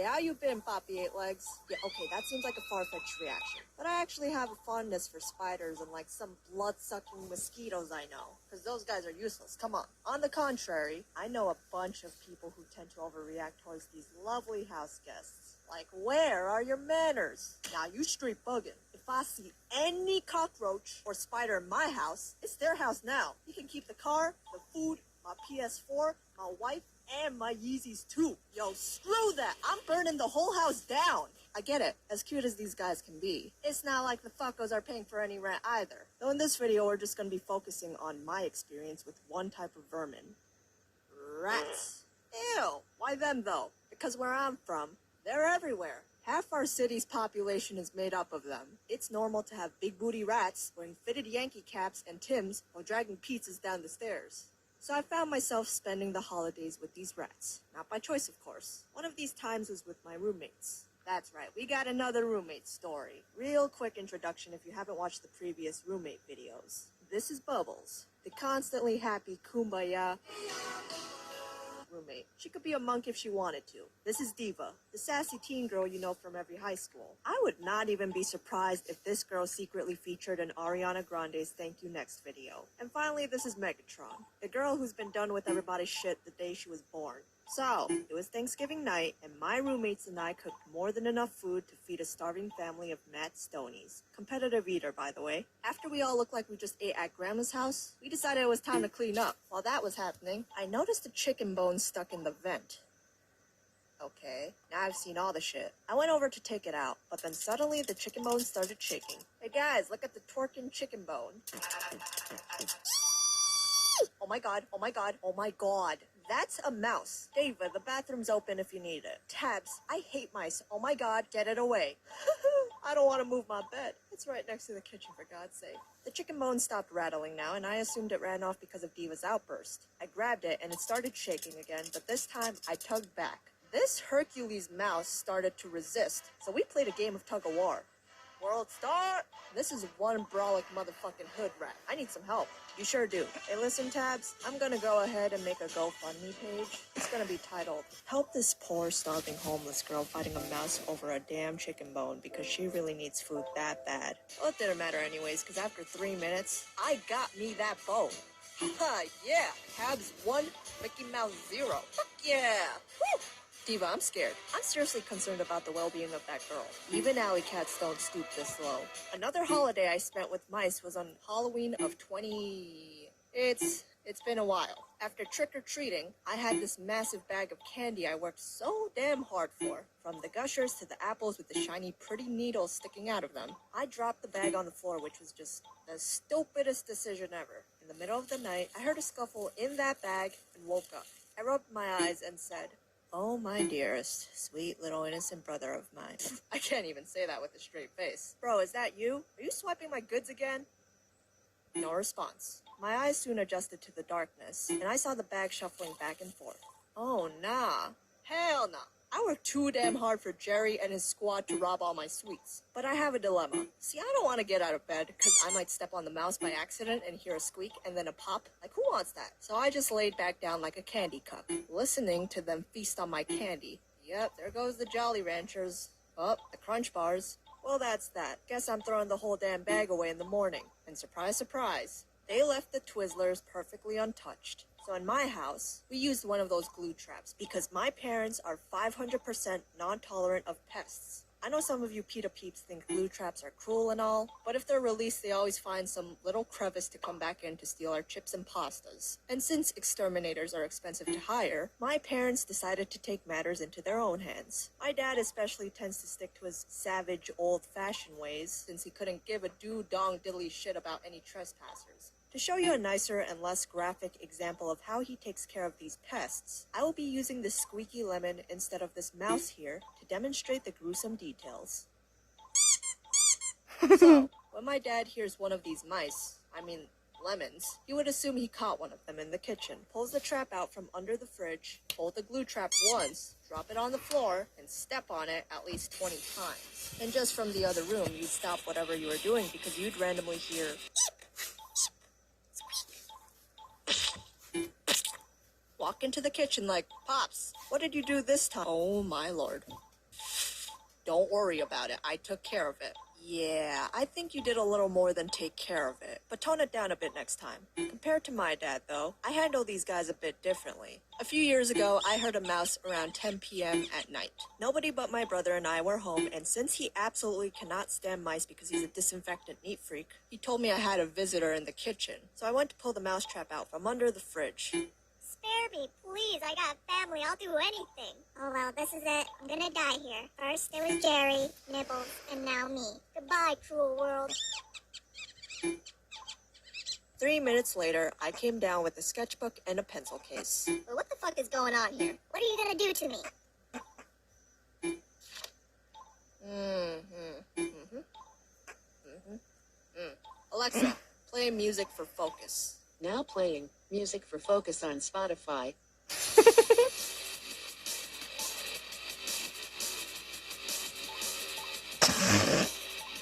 how you been, Poppy 8 Legs? Yeah, okay, that seems like a far-fetched reaction. But I actually have a fondness for spiders and like some blood-sucking mosquitoes I know. Because those guys are useless, come on. On the contrary, I know a bunch of people who tend to overreact towards these lovely house guests. Like, where are your manners? Now, you street bugging. If I see any cockroach or spider in my house, it's their house now. You can keep the car, the food, my PS4, my wife, and my Yeezys too. Yo, screw that. I'm burning the whole house down. I get it. As cute as these guys can be, it's not like the fuckos are paying for any rent either. Though in this video, we're just going to be focusing on my experience with one type of vermin. Rats. Ew. Why them though? Because where I'm from, they're everywhere. Half our city's population is made up of them. It's normal to have big booty rats wearing fitted Yankee caps and Timbs while dragging pizzas down the stairs. So I found myself spending the holidays with these rats. Not by choice, of course. One of these times was with my roommates. That's right, we got another roommate story. Real quick introduction if you haven't watched the previous roommate videos. This is Bubbles, the constantly happy kumbaya roommate. She could be a monk if she wanted to. This is Diva, the sassy teen girl you know from every high school. I would not even be surprised if this girl secretly featured in Ariana Grande's Thank You Next video. And finally, this is Megatron, the girl who's been done with everybody's shit the day she was born. So, it was Thanksgiving night, and my roommates and I cooked more than enough food to feed a starving family of Matt Stonies. Competitive eater, by the way. After we all looked like we just ate at Grandma's house, we decided it was time to clean up. While that was happening, I noticed a chicken bone stuck in the vent. Okay, now I've seen all the shit. I went over to take it out, but then suddenly the chicken bone started shaking. Hey guys, look at the twerking chicken bone. Oh my god, oh my god, oh my god. That's a mouse. David, the bathroom's open if you need it. Tabs, I hate mice. Oh my god, get it away. I don't want to move my bed. It's right next to the kitchen, for God's sake. The chicken bone stopped rattling now, and I assumed it ran off because of Diva's outburst. I grabbed it, and it started shaking again, but this time I tugged back. This Hercules mouse started to resist, so we played a game of tug-of-war. World star! This is one brolic motherfucking hood rat. I need some help. You sure do. Hey, listen, Tabs. I'm gonna go ahead and make a GoFundMe page. It's gonna be titled, Help This Poor Starving Homeless Girl Fighting a Mouse Over a Damn Chicken Bone because she really needs food that bad. Well, it didn't matter anyways, because after 3 minutes, I got me that bone. Ha, yeah. Tabs 1, Mickey Mouse 0. Fuck yeah. Woo! Diva, I'm scared. I'm seriously concerned about the well-being of that girl. Even alley cats don't stoop this low. Another holiday I spent with mice was on Halloween of 20... It's been a while. After trick-or-treating, I had this massive bag of candy I worked so damn hard for. From the gushers to the apples with the shiny pretty needles sticking out of them. I dropped the bag on the floor, which was just the stupidest decision ever. In the middle of the night, I heard a scuffle in that bag and woke up. I rubbed my eyes and said, "Oh, my dearest, sweet little innocent brother of mine." I can't even say that with a straight face. Bro, is that you? Are you swiping my goods again? No response. My eyes soon adjusted to the darkness, and I saw the bag shuffling back and forth. Oh, nah. Hell nah. I worked too damn hard for Jerry and his squad to rob all my sweets. But I have a dilemma. See, I don't want to get out of bed, because I might step on the mouse by accident and hear a squeak and then a pop. Like, who wants that? So I just laid back down like a candy cup, listening to them feast on my candy. Yep, there goes the Jolly Ranchers. Oh, the Crunch Bars. Well, that's that. Guess I'm throwing the whole damn bag away in the morning. And surprise, surprise, they left the Twizzlers perfectly untouched. So in my house, we used one of those glue traps because my parents are 500% non-tolerant of pests. I know some of you PETA peeps think glue traps are cruel and all, but if they're released, they always find some little crevice to come back in to steal our chips and pastas. And since exterminators are expensive to hire, my parents decided to take matters into their own hands. My dad especially tends to stick to his savage, old-fashioned ways, since he couldn't give a doo-dong-diddly shit about any trespassers. To show you a nicer and less graphic example of how he takes care of these pests, I will be using this squeaky lemon instead of this mouse here to demonstrate the gruesome details. So, when my dad hears one of these lemons, he would assume he caught one of them in the kitchen, pulls the trap out from under the fridge, hold the glue trap once, drop it on the floor, and step on it at least 20 times. And just from the other room, you'd stop whatever you were doing because you'd randomly hear walk into the kitchen like, "Pops, what did you do this time?" Oh my lord. Don't worry about it. I took care of it. Yeah, I think you did a little more than take care of it, but tone it down a bit next time. Compared to my dad, though, I handle these guys a bit differently. A few years ago, I heard a mouse around 10 p.m. at night. Nobody but my brother and I were home, and since he absolutely cannot stand mice because he's a disinfectant neat freak, he told me I had a visitor in the kitchen. So I went to pull the mousetrap out from under the fridge. Spare me, please. I got family. I'll do anything. Oh, well, this is it. I'm gonna die here. First, it was Jerry, Nibbles, and now me. Goodbye, cruel world. 3 minutes later, I came down with a sketchbook and a pencil case. Well, what the fuck is going on here? What are you gonna do to me? Alexa, play music for focus. Now playing music for focus on Spotify.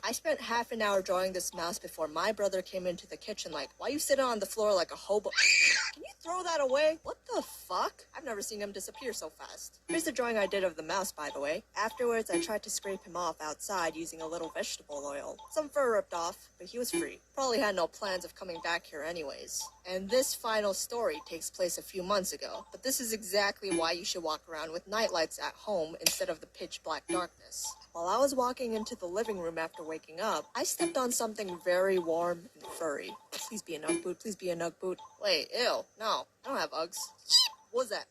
I spent half an hour drawing this mouse before my brother came into the kitchen like, why you sitting on the floor like a hobo? Can you throw that away? What the fuck? I've never seen him disappear so fast. Here's the drawing I did of the mouse, by the way. Afterwards, I tried to scrape him off outside using a little vegetable oil. Some fur ripped off, but he was free. Probably had no plans of coming back here anyways. And this final story takes place a few months ago, but this is exactly why you should walk around with nightlights at home instead of the pitch black darkness. While I was walking into the living room after waking up, I stepped on something very warm and furry. Please be an Ugg boot, please be an Ugg boot. Wait, ew, no, I don't have Uggs. What was that?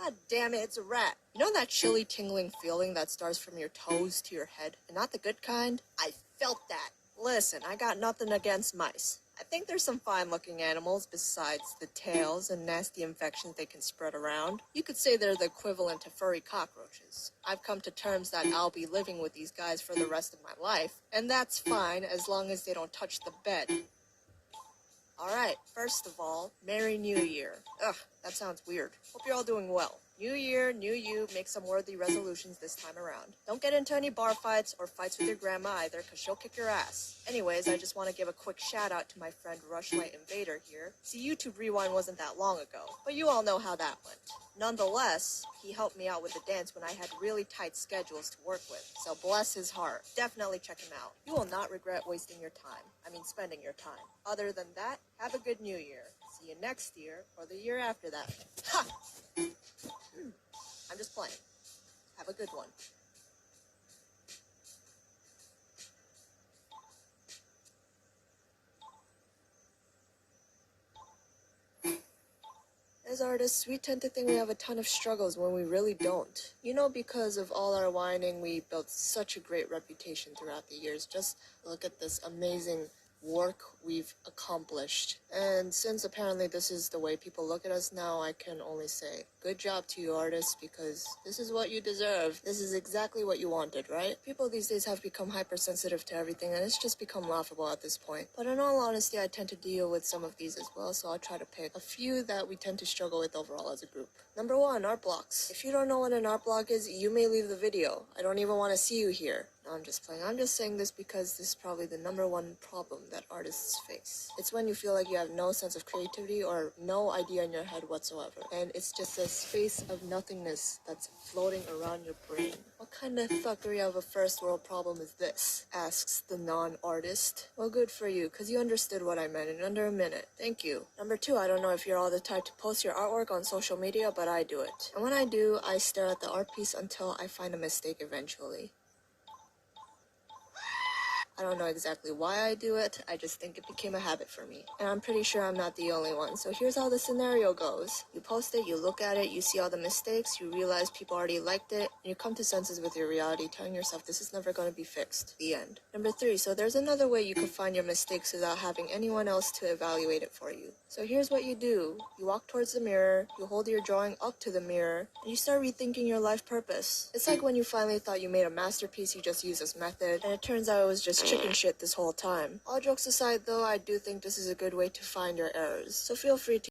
God damn it, it's a rat. You know that chilly tingling feeling that starts from your toes to your head? And not the good kind? I felt that. Listen, I got nothing against mice. I think there's some fine-looking animals besides the tails and nasty infections they can spread around. You could say they're the equivalent to furry cockroaches. I've come to terms that I'll be living with these guys for the rest of my life, and that's fine as long as they don't touch the bed. Alright, first of all, Merry New Year. Ugh, that sounds weird. Hope you're all doing well. New year, new you, make some worthy resolutions this time around. Don't get into any bar fights or fights with your grandma either, cause she'll kick your ass. Anyways, I just want to give a quick shout out to my friend Rushlight Invader here. See, YouTube Rewind wasn't that long ago, but you all know how that went. Nonetheless, he helped me out with the dance when I had really tight schedules to work with, so bless his heart. Definitely check him out. You will not regret wasting your time. Spending your time. Other than that, have a good new year. See you next year, or the year after that. Ha! I'm just playing. Have a good one. As artists, we tend to think we have a ton of struggles when we really don't. You know, because of all our whining, we built such a great reputation throughout the years. Just look at this amazing work we've accomplished. And since apparently this is the way people look at us now, I can only say, good job to you artists, because this is what you deserve. This is exactly what you wanted, right? People these days have become hypersensitive to everything, and it's just become laughable at this point. But in all honesty, I tend to deal with some of these as well, so I'll try to pick a few that we tend to struggle with overall as a group. Number 1, art blocks. If you don't know what an art block is, you may leave the video. I don't even want to see you here. No, I'm just playing. I'm just saying this because this is probably the number 1 problem that artists face. It's when you feel like you have no sense of creativity or no idea in your head whatsoever. And it's just a space of nothingness that's floating around your brain. What kind of fuckery of a first world problem is this? Asks the non-artist. Well, good for you, because you understood what I meant in under a minute. Thank you. Number 2, I don't know if you're all the type to post your artwork on social media, but I do it. And when I do, I stare at the art piece until I find a mistake eventually. I don't know exactly why I do it, I just think it became a habit for me. And I'm pretty sure I'm not the only one, so here's how the scenario goes. You post it, you look at it, you see all the mistakes, you realize people already liked it, and you come to senses with your reality, telling yourself this is never going to be fixed. The end. Number 3, so there's another way you can find your mistakes without having anyone else to evaluate it for you. So here's what you do. You walk towards the mirror, you hold your drawing up to the mirror, and you start rethinking your life purpose. It's like when you finally thought you made a masterpiece, you just used this method, and it turns out it was just chicken shit this whole time. All jokes aside though, I do think this is a good way to find your errors, so feel free to